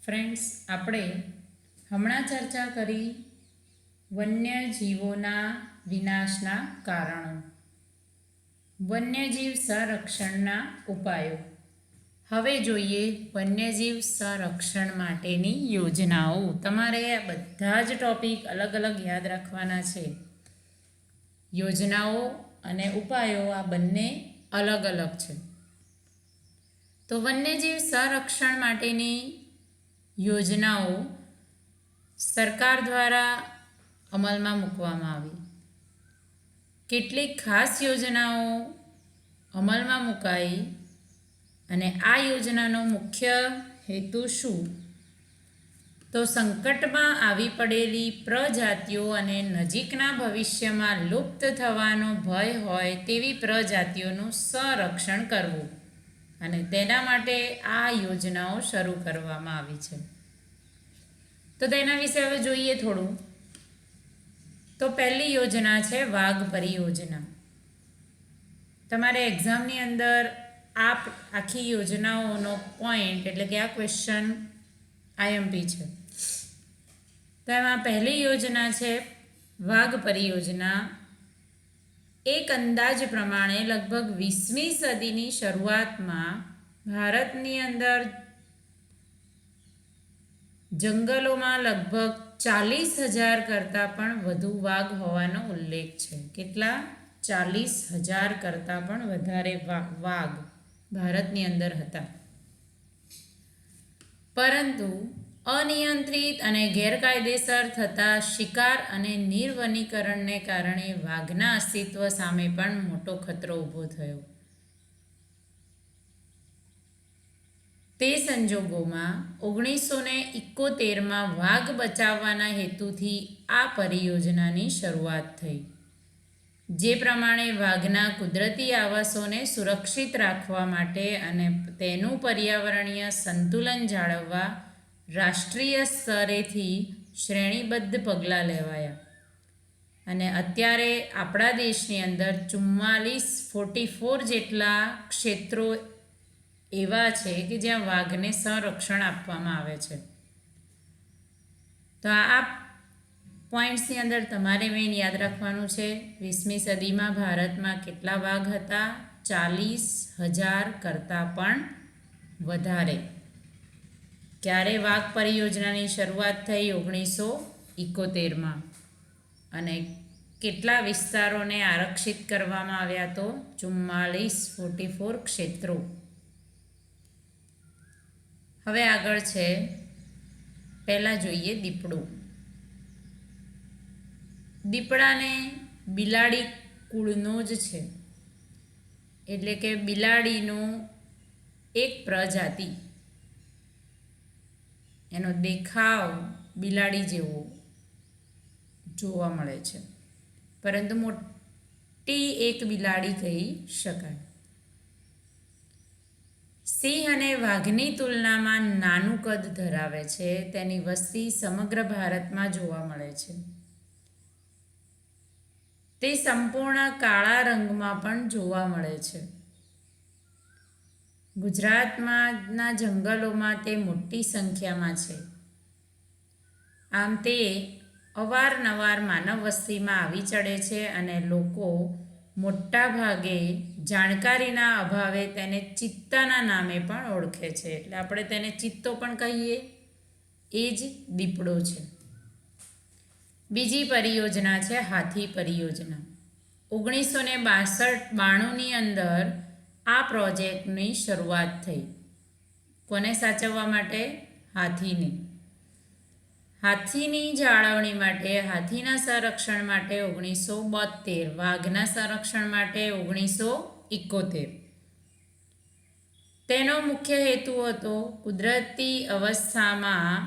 Friends, આપણે હમણાં ચર્ચા કરી વન્યજીવોના વિનાશના કારણો, વન્યજીવ સંરક્ષણના ઉપાયો. હવે જોઈએ વન્યજીવ સંરક્ષણ માટેની યોજનાઓ. તમારે આ બધા જ ટોપિક અલગ અલગ યાદ રાખવાના છે. યોજનાઓ અને ઉપાયો આ બંને અલગ અલગ છે. તો વન્યજીવ સંરક્ષણ માટેની યોજનાઓ સરકાર દ્વારા અમલમાં મૂકવામાં આવી. કેટલીક ખાસ યોજનાઓ અમલમાં મુકાઈ અને આ યોજનાનો મુખ્ય હેતુ શું? તો સંકટમાં આવી પડેલી પ્રજાતિઓ અને નજીકના ભવિષ્યમાં લુપ્ત થવાનો ભય હોય તેવી પ્રજાતિઓનું સંરક્ષણ કરવું, અને તેના માટે આ યોજનાઓ શરૂ કરવામાં આવી છે. તો તેના વિશે હવે જોઈએ થોડું. તો પહેલી યોજના છે વાઘ પરિયોજના. તમારે એક્ઝામની અંદર આ આખી યોજનાઓનો પોઈન્ટ એટલે કે આ ક્વેશ્ચન આઈએમપી છે. તો એમાં પહેલી યોજના છે વાઘ પરિયોજના. એક અંદાજ પ્રમાણે લગભગ 20મી સદીની શરૂઆતમાં ભારતની અંદર જંગલોમાં લગભગ 40,000 કરતાં પણ વધુ વાઘ હોવાનો ઉલ્લેખ છે. કેટલા? 40,000 કરતાં પણ વધારે વાઘ ભારતની અંદર હતા. પરંતુ અનિયંત્રિત અને ગેરકાયદેસર થતા શિકાર અને નિર્વનીકરણને કારણે વાઘના અસ્તિત્વ સામે પણ મોટો ખતરો ઊભો થયો. તે સંજોગોમાં 1971માં વાઘ બચાવવાના હેતુથી આ પરિયોજનાની શરૂઆત થઈ. જે પ્રમાણે વાઘના કુદરતી આવાસોને સુરક્ષિત રાખવા માટે અને તેનું પર્યાવરણીય સંતુલન જાળવવા રાષ્ટ્રીય સ્તરેથી શ્રેણીબદ્ધ પગલાં લેવાયા. અને અત્યારે આપણા દેશની અંદર 44 જેટલા ક્ષેત્રો એવા છે કે જ્યાં વાઘને સંરક્ષણ આપવામાં આવે છે. તો આ પોઈન્ટ્સની અંદર તમારે મેઇન યાદ રાખવાનું છે 20મી સદીમાં ભારતમાં કેટલા વાઘ હતા? 40,000 કરતાં પણ વધારે. ક્યારે વાઘ પરિયોજનાની શરૂઆત થઈ? 1971માં. અને કેટલા વિસ્તારોને આરક્ષિત કરવામાં આવ્યા? તો 44 ક્ષેત્રો. હવે આગળ છે, પહેલાં જોઈએ દીપડો. દીપડાને બિલાડી કુળનો જ છે, એટલે કે બિલાડીનું એક પ્રજાતિ. એનો દેખાવ બિલાડી જેવો જોવા મળે છે, પરંતુ મોટી એક બિલાડી કહી શકાય. સિંહ અને વાઘની તુલનામાં નાનું કદ ધરાવે છે. તેની વસ્તી સમગ્ર ભારતમાં જોવા મળે છે. તે સંપૂર્ણ કાળા રંગમાં પણ જોવા મળે છે. ગુજરાતમાંના જંગલોમાં તે મોટી સંખ્યામાં છે. આમ તે અવારનવાર માનવ વસ્તીમાં આવી ચડે છે અને લોકો મોટા ભાગે જાણકારીના અભાવે તેને ચિત્તાના નામે પણ ઓળખે છે. એટલે આપણે તેને ચિત્તો પણ કહીએ. એ જ દીપડો છે. બીજી પરિયોજના છે હાથી પરિયોજના. 1992ની અંદર આ પ્રોજેક્ટની શરૂઆત થઈ. કોને સાચવવા માટે? હાથીને. હાથીની જાળવણી માટે, હાથીના સંરક્ષણ માટે 1972, વાઘના સંરક્ષણ માટે 1971. તેનો મુખ્ય હેતુ હતો કુદરતી અવસ્થામાં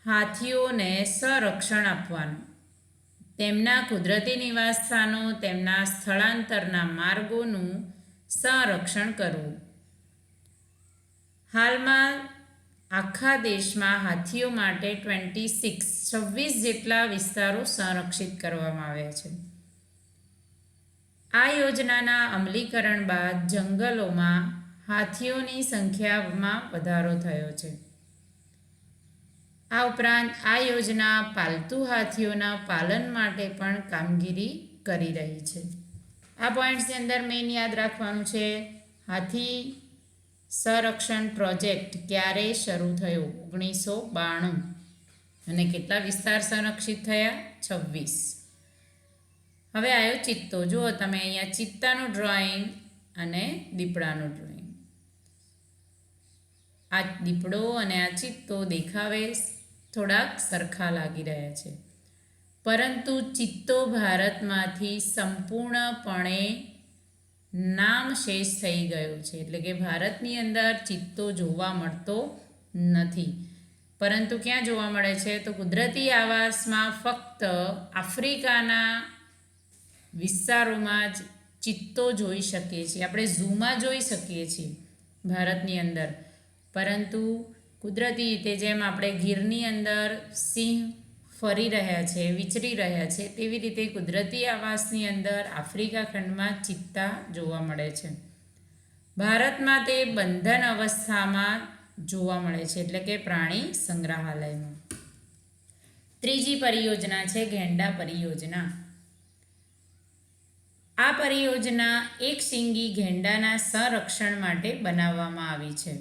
હાથીઓને સંરક્ષણ આપવાનું. તેમના કુદરતી નિવાસસ્થાનો, તેમના સ્થળાંતરના માર્ગોનું સંરક્ષણ કરવું. હાલમાં આખા દેશમાં હાથીઓ માટે 26 જેટલા વિસ્તારો સંરક્ષિત કરવામાં આવ્યા છે. આ યોજનાના અમલીકરણ બાદ જંગલોમાં હાથીઓની સંખ્યામાં વધારો થયો છે. આ ઉપરાંત આ યોજના પાલતુ હાથીઓના પાલન માટે પણ કામગીરી કરી રહી છે. આ પોઈન્ટ્સની અંદર મેઇન યાદ રાખવાનું છે, હાથી સંરક્ષણ પ્રોજેક્ટ ક્યારે શરૂ થયો? 1992. અને કેટલા વિસ્તાર સંરક્ષિત થયા? 26. હવે આવ્યો ચિત્તો. જુઓ તમે અહીંયા ચિત્તાનું ડ્રોઈંગ અને દીપડાનું ડ્રોઈંગ. આ દીપડો અને આ ચિત્તો દેખાવે થોડાક સરખા લાગી રહ્યા છે, પરંતુ ચિત્તો ભારતમાંથી સંપૂર્ણપણે નામશેષ થઈ ગયો છે. એટલે કે ભારતની અંદર ચિત્તો જોવા મળતો નથી. પરંતુ ક્યાં જોવા મળે છે? તો કુદરતી આવાસમાં ફક્ત આફ્રિકાના વિસ્તારોમાં જ ચિત્તો જોઈ શકીએ છીએ. આપણે ઝૂમાં જોઈ શકીએ છીએ ભારતની અંદર, પરંતુ કુદરતી રીતે જેમ આપણે ગીરની અંદર સિંહ ફરી રહ્યા છે, વિચરી રહ્યા છે, તેવી રીતે કુદરતી આવાસની અંદર આફ્રિકા ખંડમાં ચિત્તા જોવા મળે છે. ભારતમાં તે બંધન અવસ્થામાં જોવા મળે છે, એટલે કે પ્રાણી સંગ્રહાલયમાં. ત્રીજી પરિયોજના છે ગેંડા પરિયોજના. આ પરિયોજના એક શીંગી ગેંડાના સંરક્ષણ માટે બનાવવામાં આવી છે.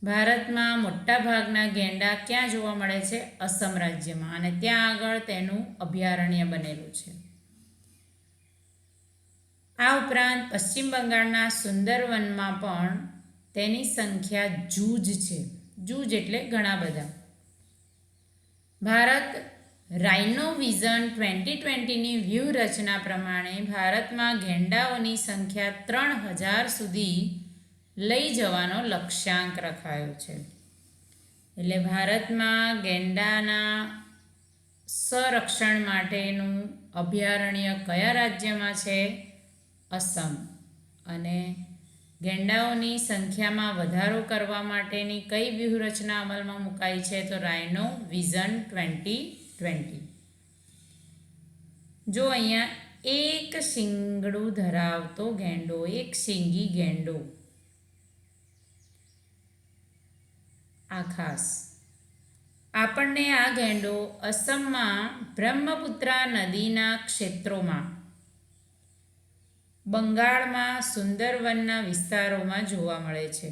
ભારતમાં મોટાભાગના ગેંડા ક્યાં જોવા મળે છે? અસમ રાજ્યમાં, અને ત્યાં આગળ તેનું અભયારણ્ય બનેલું છે. આ ઉપરાંત પશ્ચિમ બંગાળના સુંદરવનમાં પણ તેની સંખ્યા જૂજ છે. જૂજ એટલે ઘણા બધા. ભારત રાઇનો વિઝન 2020ની વ્યૂહરચના પ્રમાણે ભારતમાં ગેંડાઓની સંખ્યા 3000 સુધી લઈ જવાનો લક્ષ્યાંક રખાયો છે. એટલે ભારતમાં ગેંડાના સંરક્ષણ માટેનું અભયારણ્ય કયા રાજ્યમાં છે? અસમ. અને ગેંડાઓની સંખ્યામાં વધારો કરવા માટેની કઈ વ્યૂહરચના અમલમાં મુકાઈ છે? તો રાઇનો વિઝન 2020. જો અહીંયા એક શીંગડું ધરાવતો ગેંડો, એક શીંગી ગેંડો, આ ખાસ આપણને આ ગેંડો અસમમાં બ્રહ્મપુત્રા નદીના ક્ષેત્રોમાં, બંગાળમાં સુંદરવનના વિસ્તારોમાં જોવા મળે છે.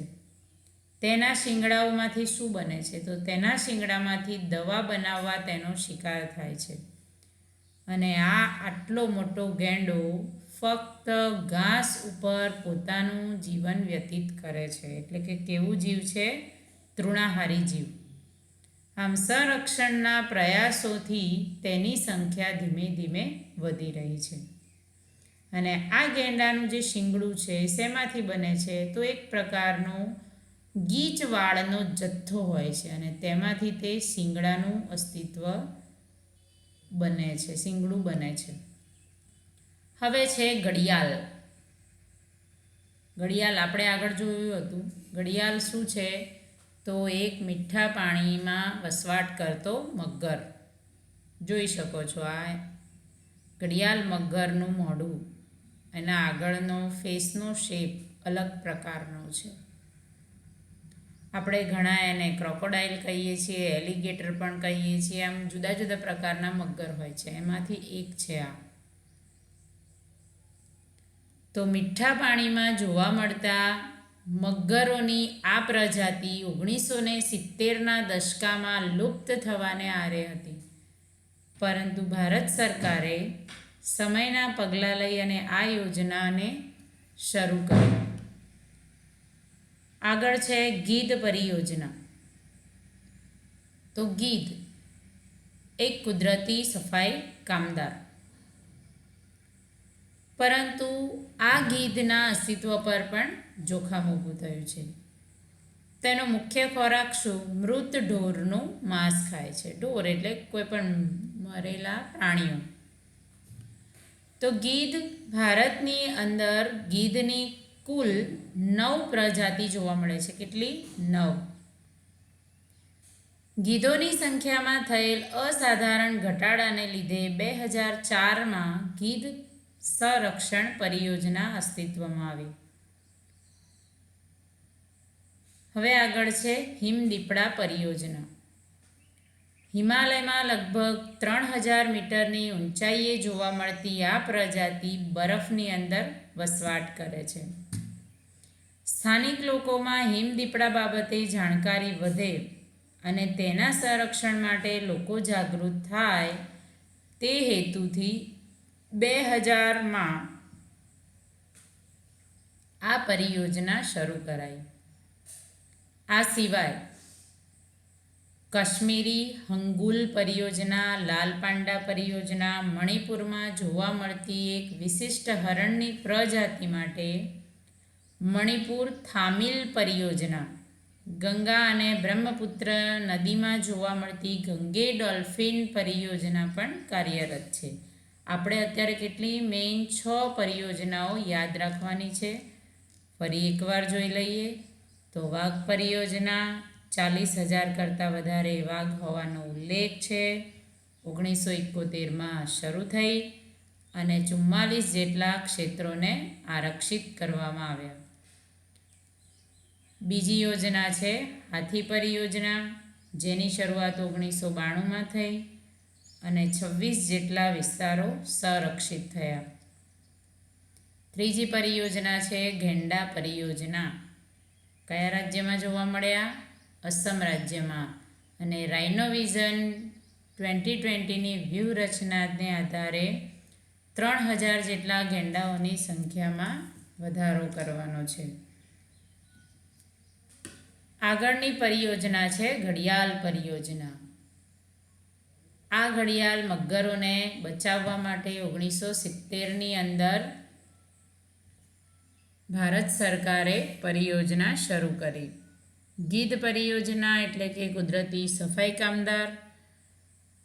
તેના શિંગડાઓમાંથી શું બને છે? તો તેના શિંગડામાંથી દવા બનાવવા તેનો શિકાર થાય છે. અને આ આટલો મોટો ગેંડો ફક્ત ઘાસ ઉપર પોતાનું જીવન વ્યતીત કરે છે. એટલે કે કેવું જીવ છે? તૃણાહારી જીવ. આમ સંરક્ષણના પ્રયાસોથી તેની સંખ્યા ધીમે ધીમે વધી રહી છે. અને આ ગેંડાનું જે શિંગડું છે શેમાંથી બને છે? તો એક પ્રકારનો ગીચ વાળનો જથ્થો હોય છે, અને તેમાંથી તે શિંગડાનું અસ્તિત્વ બને છે, શિંગડું બને છે. હવે છે ઘડિયાળ. ઘડિયાળ આપણે આગળ જોયું હતું. ઘડિયાળ શું છે? તો એક મીઠા પાણીમાં વસવાટ કરતો મગર. જોઈ શકો છો આ ઘડિયાળ મગરનું મોઢું, એના આગળનો ફેસનો શેપ અલગ પ્રકારનો છે. આપણે ઘણા એને ક્રોકોડાઇલ કહીએ છીએ, એલિગેટર પણ કહીએ છીએ. આમ જુદા જુદા પ્રકારના મગર હોય છે, એમાંથી એક છે આ. તો મીઠા પાણીમાં જોવા મળતા મગરોની આ પ્રજાતિ 1970ના દશકામાં લુપ્ત થવાને આરે હતી, પરંતુ ભારત સરકારે સમયના પગલાં લઈ અને આ યોજનાને શરૂ કરી. આગળ છે ગીધ પરિયોજના. તો ગીધ એક કુદરતી સફાઈ કામદાર, પરંતુ આ ગીધના અસ્તિત્વ પર પણ જોખમ ઊભું થયું છે. તેનો મુખ્ય ખોરાક શું? મૃત ઢોરનું માંસ ખાય છે. ઢોર એટલે કોઈ પણ મરેલા પ્રાણીઓ. તો ગીધ ભારતની અંદર ગીધની કુલ 9 પ્રજાતિ જોવા મળે છે. કેટલી? 9. ગીધોની સંખ્યામાં થયેલ અસાધારણ ઘટાડાને લીધે 2004માં ગીધ સંરક્ષણ પરિયોજના અસ્તિત્વમાં આવી. હવે આગળ છે હિમદીપડા પરિયોજના. હિમાલયમાં લગભગ 3000 મીટરની ઊંચાઈએ જોવા મળતી આ પ્રજાતિ બરફની અંદર વસવાટ કરે છે. સ્થાનિક લોકોમાં હિમદીપડા બાબતે જાણકારી વધે અને તેના સંરક્ષણ માટે લોકો જાગૃત થાય તે હેતુથી 2000માં આ પરિયોજના શરૂ કરાઈ. આ સિવાય કાશ્મીરી હંગુલ પરિયોજના, લાલ પાંડા પરિયોજના, મણિપુરમાં જોવા મળતી એક વિશિષ્ટ હરણની પ્રજાતિ માટે મણિપુર થામિલ પરિયોજના, ગંગા અને બ્રહ્મપુત્ર નદીમાં જોવા મળતી ગંગે ડોલ્ફિન પરિયોજના પણ કાર્યરત છે. આપણે અત્યારે કેટલી મેઇન 6 પરિયોજનાઓ યાદ રાખવાની છે. ફરી એકવાર જોઈ લઈએ તો વાઘ પરિયોજના 40,000 કરતાં વધારે વાઘ હોવાનો ઉલ્લેખ છે. 1971માં શરૂ થઈ અને 44 જેટલા ક્ષેત્રોને આરક્ષિત કરવામાં આવ્યા. બીજી યોજના છે હાથી પરિયોજના, જેની શરૂઆત 1992માં થઈ અને 26 જેટલા વિસ્તારો સંરક્ષિત થયા. ત્રીજી પરિયોજના છે ગેંડા પરિયોજના. કયા રાજ્યમાં જોવા મળ્યા? અસમ રાજ્યમાં. અને રાઇનોવિઝન 2020ની વ્યૂહરચનાને આધારે 3000 જેટલા ગેંડાઓની સંખ્યામાં વધારો કરવાનો છે. આગળની પરિયોજના છે ઘડિયાળ પરિયોજના. આ ઘડિયાળ મગરોને બચાવવા માટે 1970ની અંદર ભારત સરકારે પરિયોજના શરૂ કરી. ગીધ પરિયોજના એટલે કે કુદરતી સફાઈ કામદાર,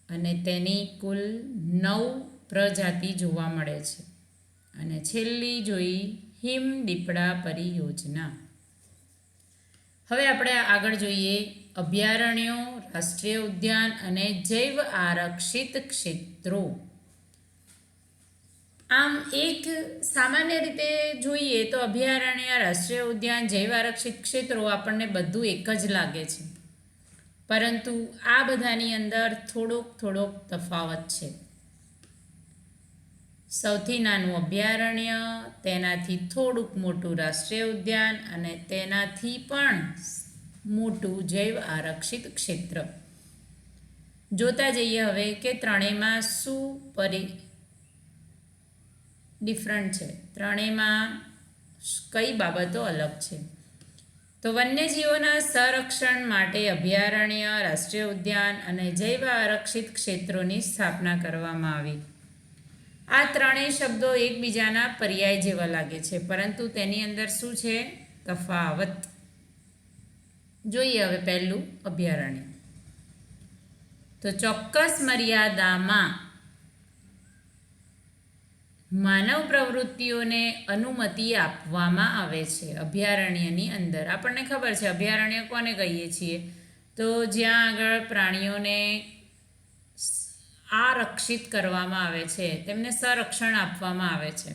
અને તેની કુલ 9 પ્રજાતિ જોવા મળે છે. અને છેલ્લી જોઈ હિમદીપડા પરિયોજના. હવે આપણે આગળ જોઈએ અભયારણ્યો, રાષ્ટ્રીય ઉદ્યાન અને જૈવ આરક્ષિત ક્ષેત્રો. આમ એક સામાન્ય રીતે જોઈએ તો અભયારણ્ય, રાષ્ટ્રીય ઉદ્યાન, જૈવ આરક્ષિત ક્ષેત્રો આપણને બધું એક જ લાગે છે, પરંતુ આ બધાની અંદર થોડોક તફાવત છે. સૌથી નાનું અભયારણ્ય, તેનાથી થોડુંક મોટું રાષ્ટ્રીય ઉદ્યાન અને તેનાથી પણ મોટું જૈવ આરક્ષિત ક્ષેત્ર. જોતા જઈએ હવે કે ત્રણેયમાં શું ડિફરન્ટ છે, ત્રણેયમાં કઈ બાબતો અલગ છે. તો વન્યજીવોના સંરક્ષણ માટે અભયારણ્ય, રાષ્ટ્રીય ઉદ્યાન અને જૈવ આરક્ષિત ક્ષેત્રોની સ્થાપના કરવામાં આવી. આ ત્રણેય શબ્દો એકબીજાના પર્યાય જેવા લાગે છે, પરંતુ તેની અંદર શું છે તફાવત. જોઈએ હવે પહેલું અભયારણ્ય. તો ચોક્કસ મર્યાદામાં માનવ પ્રવૃત્તિઓને અનુમતિ આપવામાં આવે છે. અભયારણ્યની અંદર આપણને ખબર છે અભયારણ્ય કોને કહીએ છીએ, તો જ્યાં આગળ પ્રાણીઓને આરક્ષિત કરવામાં આવે છે, તેમને સંરક્ષણ આપવામાં આવે છે,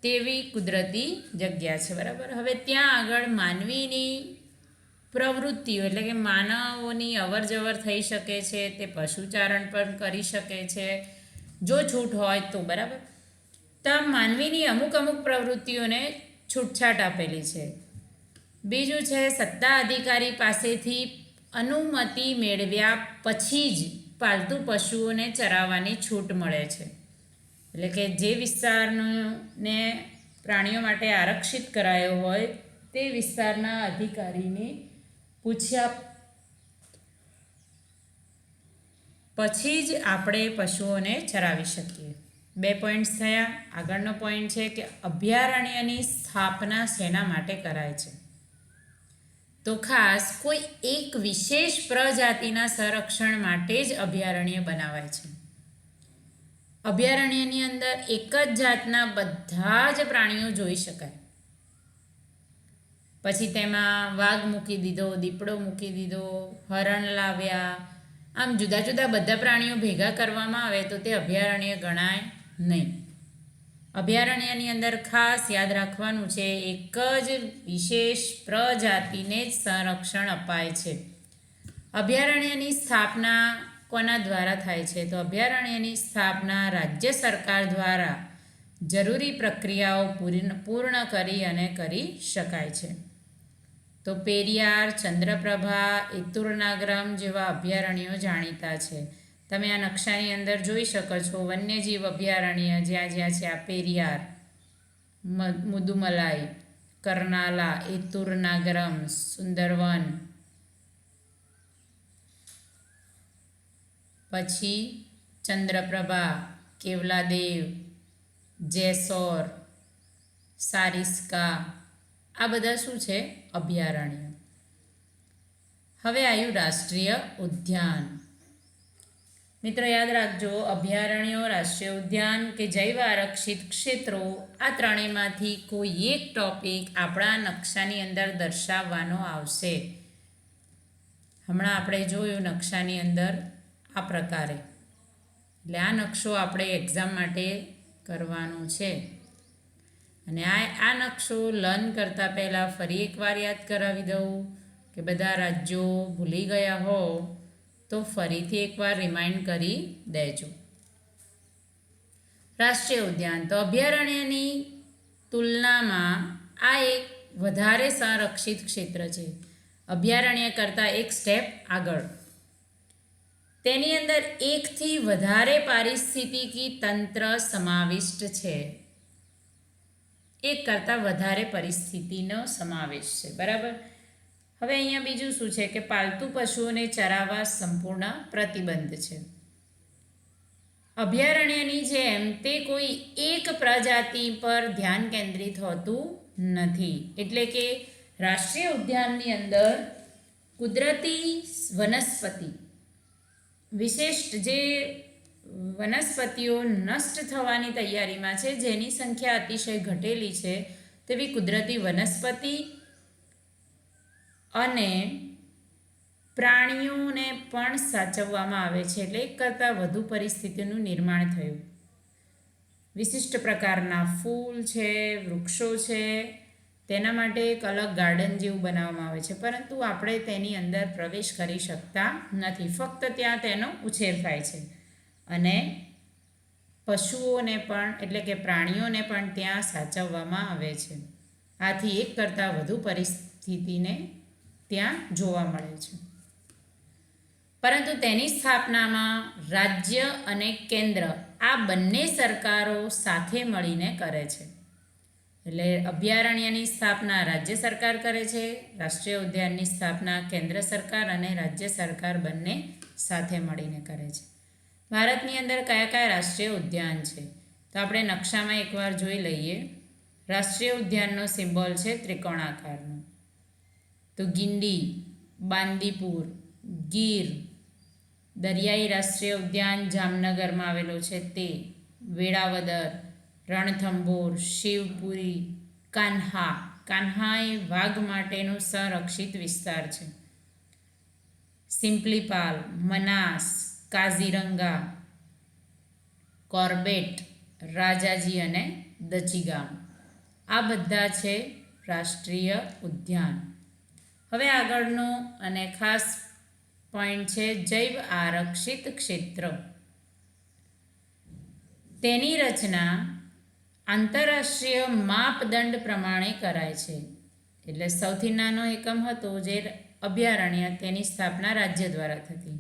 તેવી કુદરતી જગ્યા છે, બરાબર. હવે ત્યાં આગળ માનવીની પ્રવૃત્તિઓ એટલે કે માનવોની અવરજવર થઈ શકે છે, તે પશુચારણ પણ કરી શકે છે જો છૂટ હોય તો, બરાબર. તો માનવીની અમુક પ્રવૃત્તિઓને છૂટછાટ આપેલી છે. બીજું છે સત્તા અધિકારી પાસેથી અનુમતિ મેળવ્યા પછી જ પાલતુ પશુઓને ચરાવવાની છૂટ મળે છે. એટલે કે જે વિસ્તારને પ્રાણીઓ માટે આરક્ષિત કરાયો હોય તે વિસ્તારના અધિકારીને પૂછ્યા પછી જ આપણે પશુઓને ચરાવી શકીએ. 2 પોઈન્ટ્સ થયા. આગળનો પોઈન્ટ છે કે અભયારણ્યની સ્થાપના શેના માટે કરાય છે, તો ખાસ કોઈ એક વિશેષ પ્રજાતિના સંરક્ષણ માટે જ અભયારણ્ય બનાવાય છે. અભયારણ્યની અંદર એક જ જાતના બધા જ પ્રાણીઓ જોઈ શકાય. પછી તેમાં વાઘ મૂકી દીધો, દીપડો મૂકી દીધો, હરણ લાવ્યા, આમ જુદા જુદા બધા પ્રાણીઓ ભેગા કરવામાં આવે તો તે અભયારણ્ય ગણાય નહીં. અભયારણ્યની અંદર ખાસ યાદ રાખવાનું છે એક જ વિશેષ પ્રજાતિને જ સંરક્ષણ અપાય છે. અભયારણ્યની સ્થાપના કોના દ્વારા થાય છે? તો અભયારણ્યની સ્થાપના રાજ્ય સરકાર દ્વારા જરૂરી પ્રક્રિયાઓ પૂર્ણ કરી અને કરી શકાય છે. તો પેરિયાર, ચંદ્રપ્રભા, એતુરનાગ્રમ જેવા અભયારણ્યો જાણીતા છે. તમે આ નકશાની અંદર જોઈ શકો છો વન્યજીવ અભયારણ્ય જ્યાં જ્યાં છે. આ પેરિયાર, મુદુમલાઈ, કર્નાલા, એતુરનાગ્રમ, સુંદરવન, પછી ચંદ્રપ્રભા, કેવલાદેવ, જેસોર, સારિસ્કા, આ બધા શું છે? અભયારણ્ય. હવે આવ્યું રાષ્ટ્રીય ઉદ્યાન. મિત્રો યાદ રાખજો, અભયારણ્યો, રાષ્ટ્રીય ઉદ્યાન કે જૈવ આરક્ષિત ક્ષેત્રો, આ ત્રણેયમાંથી કોઈ એક ટોપિક આપણા નકશાની અંદર દર્શાવવાનો આવશે. હમણાં આપણે જોયું નકશાની અંદર આ પ્રકારે. એટલે આ નકશો આપણે એક્ઝામ માટે કરવાનો છે. અને આ નકશો લર્ન કરતાં પહેલાં ફરી એકવાર યાદ કરાવી દઉં કે બધા રાજ્યો ભૂલી ગયા હો તો ફરીથી એકવાર રિમાઇન્ડ કરી દેજો. રાષ્ટ્રીય ઉદ્યાન તો અભયારણ્યની તુલનામાં આ એક વધારે સંરક્ષિત ક્ષેત્ર છે. અભયારણ્ય કરતાં એક સ્ટેપ આગળ. તેની અંદર એકથી વધારે પારિસ્થિતિકી તંત્ર સમાવિષ્ટ છે. એક કરતાં વધારે પરિસ્થિતિનો સમાવેશ છે. બરાબર. હવે અહીંયા બીજું શું છે કે પાલતુ પશુઓને ચરાવવા સંપૂર્ણ પ્રતિબંધ છે. અભયારણ્યની જેમ તે કોઈ એક પ્રજાતિ પર ધ્યાન કેન્દ્રિત હોતું નથી. એટલે કે રાષ્ટ્રીય ઉદ્યાનની અંદર કુદરતી વનસ્પતિ વિશિષ્ટ જે વનસ્પતિઓ નષ્ટ થવાની તૈયારીમાં છે, જેની સંખ્યા અતિશય ઘટેલી છે, તેવી કુદરતી વનસ્પતિ અને પ્રાણીઓને પણ સાચવવામાં આવે છે. એટલે એક કરતાં વધુ પરિસ્થિતિનું નિર્માણ થયું. વિશિષ્ટ પ્રકારના ફૂલ છે, વૃક્ષો છે, તેના માટે એક અલગ ગાર્ડન જેવું બનાવવામાં આવે છે, પરંતુ આપણે તેની અંદર પ્રવેશ કરી શકતા નથી. ફક્ત ત્યાં તેનો ઉછેર થાય છે અને પશુઓને પણ એટલે કે પ્રાણીઓને પણ ત્યાં સાચવવામાં આવે છે. આથી એક કરતાં વધુ પરિસ્થિતિને ત્યાં જોવા મળે છે. પરંતુ તેની સ્થાપનામાં રાજ્ય અને કેન્દ્ર આ બંને સરકારો સાથે મળીને કરે છે. એટલે અભયારણ્યની સ્થાપના રાજ્ય સરકાર કરે છે, રાષ્ટ્રીય ઉદ્યાનની સ્થાપના કેન્દ્ર સરકાર અને રાજ્ય સરકાર બંને સાથે મળીને કરે છે. ભારતની અંદર કયા કયા રાષ્ટ્રીય ઉદ્યાન છે? તો આપણે નકશામાં એકવાર જોઈ લઈએ. રાષ્ટ્રીય ઉદ્યાનનો સિમ્બોલ છે ત્રિકોણાકારનો. તો ગિંડી, બાંદીપુર, ગીર, દરિયાઈ રાષ્ટ્રીય ઉદ્યાન જામનગરમાં આવેલો છે તે, વેળાવદર, રણથંભોર, શિવપુરી, કાન્હા. કાન્હા એ વાઘ માટેનો સંરક્ષિત વિસ્તાર છે. સિમ્પલીપાલ, મનાસ, કાઝીરંગા, કોર્બેટ, રાજાજી અને દચીગામ, આ બધા છે રાષ્ટ્રીય ઉદ્યાન. હવે આગળનો અને ખાસ પોઈન્ટ છે જૈવ આરક્ષિત ક્ષેત્ર. તેની રચના આંતરરાષ્ટ્રીય માપદંડ પ્રમાણે કરાય છે. એટલે સૌથી નાનો એકમ હતો જે અભયારણ્ય, તેની સ્થાપના રાજ્ય દ્વારા થતી.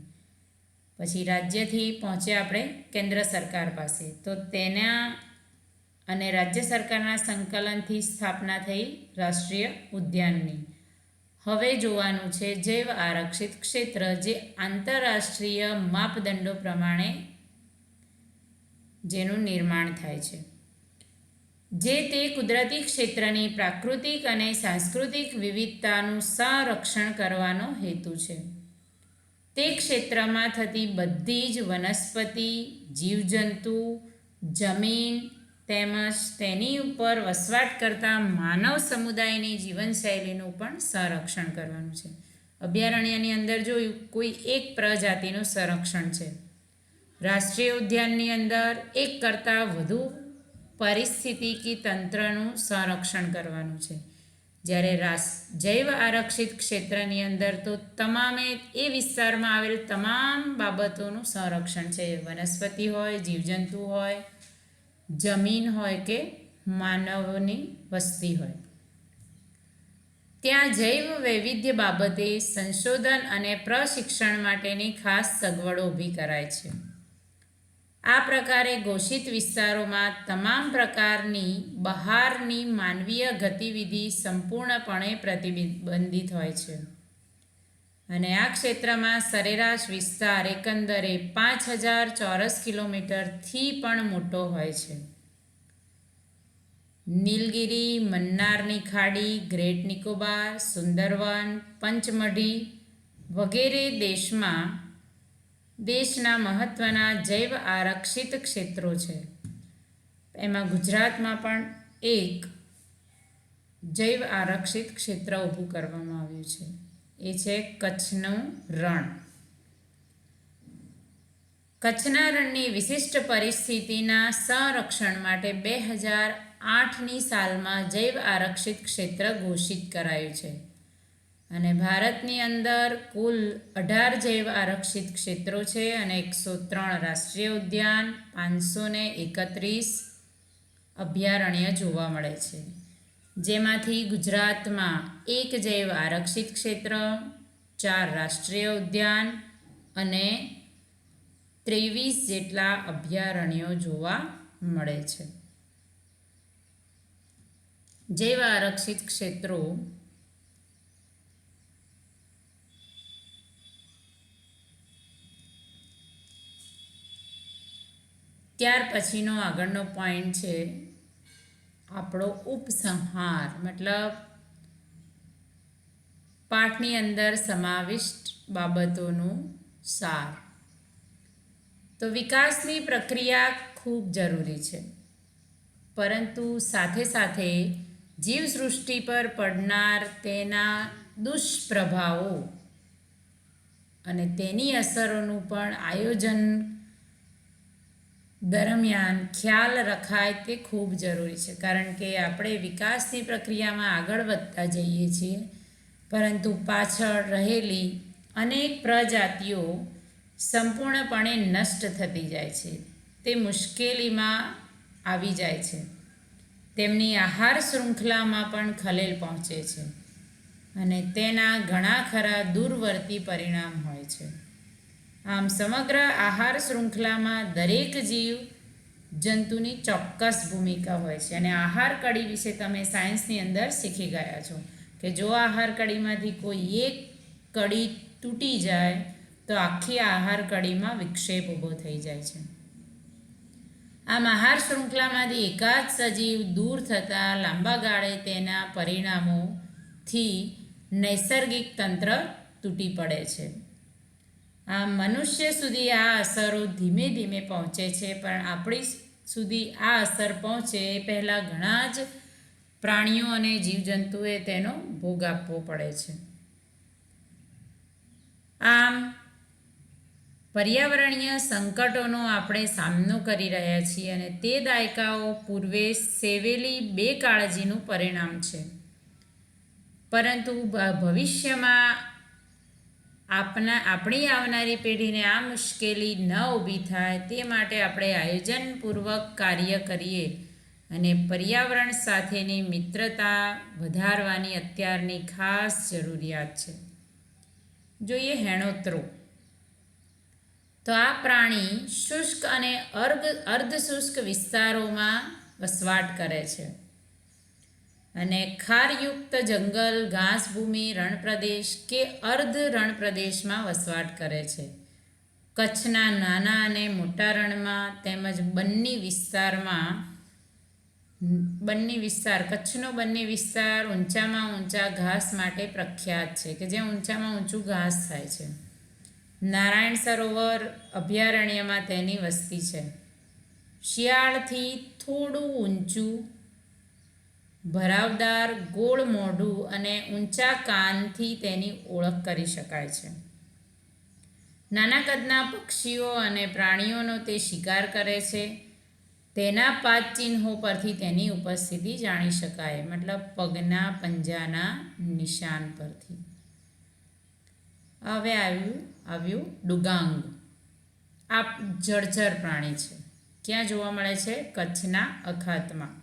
પછી રાજ્યથી પહોંચ્યા આપણે કેન્દ્ર સરકાર પાસે, તો તેના અને રાજ્ય સરકારના સંકલનથી સ્થાપના થઈ રાષ્ટ્રીય ઉદ્યાનની. હવે જોવાનું છે જૈવ આરક્ષિત ક્ષેત્ર, જે આંતરરાષ્ટ્રીય માપદંડો પ્રમાણે જેનું નિર્માણ થાય છે, જે તે કુદરતી ક્ષેત્રની પ્રાકૃતિક અને સાંસ્કૃતિક વિવિધતાનું સંરક્ષણ કરવાનો હેતુ છે. તે ક્ષેત્રમાં થતી બધી જ વનસ્પતિ, જીવજંતુ, જમીન તેમજ તેની ઉપર વસવાટ કરતા માનવ સમુદાયની જીવનશૈલીનું પણ સંરક્ષણ કરવાનું છે. અભયારણ્યની અંદર જોયું કોઈ એક પ્રજાતિનું સંરક્ષણ છે. રાષ્ટ્રીય ઉદ્યાનની અંદર એક કરતાં વધુ પરિસ્થિતિકી તંત્રનું સંરક્ષણ કરવાનું છે. જ્યારે જૈવ આરક્ષિત ક્ષેત્રની અંદર તો તમામે એ વિસ્તારમાં આવેલ તમામ બાબતોનું સંરક્ષણ છે. વનસ્પતિ હોય, જીવજંતુ હોય, જમીન હોય કે માનવની વસ્તી હોય. ત્યાં જૈવ વૈવિધ્ય બાબતે સંશોધન અને પ્રશિક્ષણ માટેની ખાસ સગવડો ઊભી કરાય છે. આ પ્રકારે ઘોષિત વિસ્તારોમાં તમામ પ્રકારની બહારની માનવીય ગતિવિધિ સંપૂર્ણપણે પ્રતિબંધિત હોય છે અને આ ક્ષેત્રમાં સરેરાશ વિસ્તાર એકંદરે 5000 ચોરસ કિલોમીટરથી પણ મોટો હોય છે. નીલગિરી, મન્નારની ખાડી, ગ્રેટ નિકોબાર, સુંદરવન, પંચમઢી વગેરે દેશના મહત્ત્વના જૈવ આરક્ષિત ક્ષેત્રો છે. એમાં ગુજરાતમાં પણ એક જૈવ આરક્ષિત ક્ષેત્ર ઊભું કરવામાં આવ્યું છે. એ છે કચ્છનું રણ. કચ્છના રણની વિશિષ્ટ પરિસ્થિતિના સંરક્ષણ માટે 2008ની સાલમાં જૈવ આરક્ષિત ક્ષેત્ર ઘોષિત કરાયું છે અને ભારતની અંદર કુલ 18 જૈવ આરક્ષિત ક્ષેત્રો છે અને 103 રાષ્ટ્રીય ઉદ્યાન, 531 અભયારણ્ય જોવા મળે છે, જેમાંથી ગુજરાતમાં 1 જૈવ આરક્ષિત ક્ષેત્ર, 4 રાષ્ટ્રીય ઉદ્યાન અને 23 જેટલા અભયારણ્યો જોવા મળે છે. જૈવ આરક્ષિત ક્ષેત્રો ત્યાર પછીનો આગળનો પોઈન્ટ છે આપણો ઉપસંહાર, મતલબ પાઠની અંદર સમાવિષ્ટ બાબતોનું સાર. તો વિકાસની પ્રક્રિયા ખૂબ જરૂરી છે, પરંતુ સાથે સાથે જીવસૃષ્ટિ પર પડનાર તેના દુષ્પ્રભાવો અને તેની અસરોનું પણ આયોજન દરમિયાન ખ્યાલ રખાય તે ખૂબ જરૂરી છે. કારણ કે આપણે વિકાસની પ્રક્રિયામાં આગળ વધતા જઈએ છીએ, પરંતુ પાછળ રહેલી અનેક પ્રજાતિઓ સંપૂર્ણપણે નષ્ટ થતી જાય છે, તે મુશ્કેલીમાં આવી જાય છે. તેમની આહાર શૃંખલામાં પણ ખલેલ પહોંચે છે અને તેના ઘણા ખરા દૂરવર્તી પરિણામ હોય છે. આમ સમગ્ર આહાર શૃંખલામાં દરેક જીવ જંતુની ચોક્કસ ભૂમિકા હોય છે અને આહાર કડી વિશે તમે સાયન્સની અંદર શીખી ગયા છો કે જો આહાર કડીમાંથી કોઈ એક કડી તૂટી જાય તો આખી આહાર કડીમાં વિક્ષેપ ઊભો થઈ જાય છે. આમ આહાર શૃંખલામાંથી એકાદ સજીવ દૂર થતાં લાંબા ગાળે તેના પરિણામોથી નૈસર્ગિક તંત્ર તૂટી પડે છે. આમ મનુષ્ય સુધી આ અસરો ધીમે ધીમે પહોંચે છે, પણ આપણી સુધી આ અસર પહોંચે એ પહેલાં ઘણા જ પ્રાણીઓ અને જીવજંતુએ તેનો ભોગ આપવો પડે છે. આમ પર્યાવરણીય સંકટોનો આપણે સામનો કરી રહ્યા છીએ અને તે દાયકાઓ પૂર્વે સેવેલી બેકાળજીનું પરિણામ છે. પરંતુ ભવિષ્યમાં આપણી આવનારી પેઢીને આ મુશ્કેલી ન ઊભી થાય તે માટે આપણે આયોજનપૂર્વક કાર્ય કરીએ અને પર્યાવરણ સાથેની મિત્રતા વધારવાની અત્યારની ખાસ જરૂરિયાત છે. જોઈએ હેણોત્રો. તો આ પ્રાણી શુષ્ક અને અર્ધશુષ્ક વિસ્તારોમાં વસવાટ કરે છે અને ખારયુક્ત જંગલ, ઘાસભૂમિ, રણપ્રદેશ કે અર્ધ રણપ્રદેશમાં વસવાટ કરે છે. કચ્છના નાના અને મોટા રણમાં તેમજ કચ્છનો બંને વિસ્તાર ઊંચામાં ઊંચા ઘાસ માટે પ્રખ્યાત છે કે જ્યાં ઊંચામાં ઊંચું ઘાસ થાય છે. નારાયણ સરોવર અભયારણ્યમાં તેની વસ્તી છે. શિયાળથી થોડું ઊંચું, ભરાવદાર, ગોળ મોઢું અને ઊંચા કાનથી તેની ઓળખ કરી શકાય છે. નાના કદના પક્ષીઓ અને પ્રાણીઓનો તે શિકાર કરે છે તેના પાદચિહ્નો પરથી તેની ઉપસ્થિતિ જાણી શકાય, મતલબ પગના પંજાના નિશાન પરથી. હવે આવ્યું ડુગાંગ. આ જળચર પ્રાણી છે. ક્યાં જોવા મળે છે? કચ્છના અખાતમાં.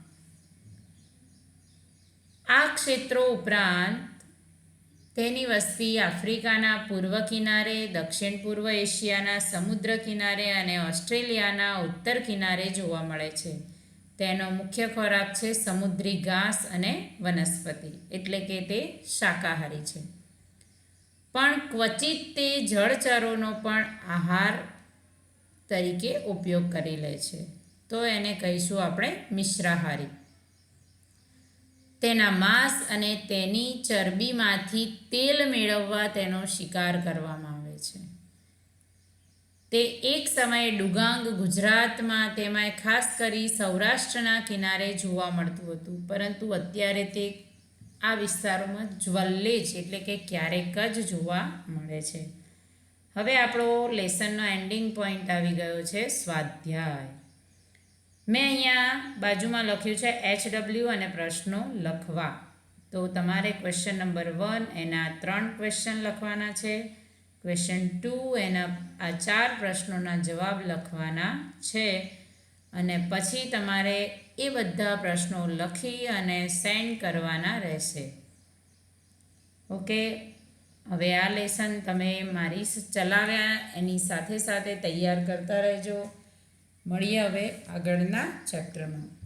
આ ક્ષેત્રો ઉપરાંત તેની વસ્તી આફ્રિકાના પૂર્વ કિનારે, દક્ષિણ પૂર્વ એશિયાના સમુદ્ર કિનારે અને ઓસ્ટ્રેલિયાના ઉત્તર કિનારે જોવા મળે છે. તેનો મુખ્ય ખોરાક છે સમુદ્રી ઘાસ અને વનસ્પતિ, એટલે કે તે શાકાહારી છે. પણ ક્વચિત તે જળચરોનો પણ આહાર તરીકે ઉપયોગ કરી લે છે, તો એને કહીશું આપણે મિશ્રાહારી. તેના માંસ અને તેની ચરબીમાંથી તેલ મેળવવા તેનો શિકાર કરવામાં આવે છે. તે એક સમયે ડુગાંગ ગુજરાતમાં, તેમાંય ખાસ કરી સૌરાષ્ટ્રના કિનારે જોવા મળતું હતું, પરંતુ અત્યારે તે આ વિસ્તારોમાં જ્વલ્લે છે, એટલે કે ક્યારેક જ જોવા મળે છે. હવે આપણો લેસનનો એન્ડિંગ પોઈન્ટ આવી ગયો છે, સ્વાધ્યાય. મેં અહીંયા બાજુમાં લખ્યું છે HW અને પ્રશ્નો લખવા. તો તમારે ક્વેશ્ચન નંબર 1 એના 3 ક્વેશ્ચન લખવાના છે, ક્વેશ્ચન 2 એના આ 4 પ્રશ્નોના જવાબ લખવાના છે, અને પછી તમારે એ બધા પ્રશ્નો લખી અને સેન્ડ કરવાના રહેશે. ઓકે. હવે આ લેસન તમે મારી ચલાવ્યા એની સાથે સાથે તૈયાર કરતા રહેજો. મળીએ હવે આગળના ચેપ્ટરમાં.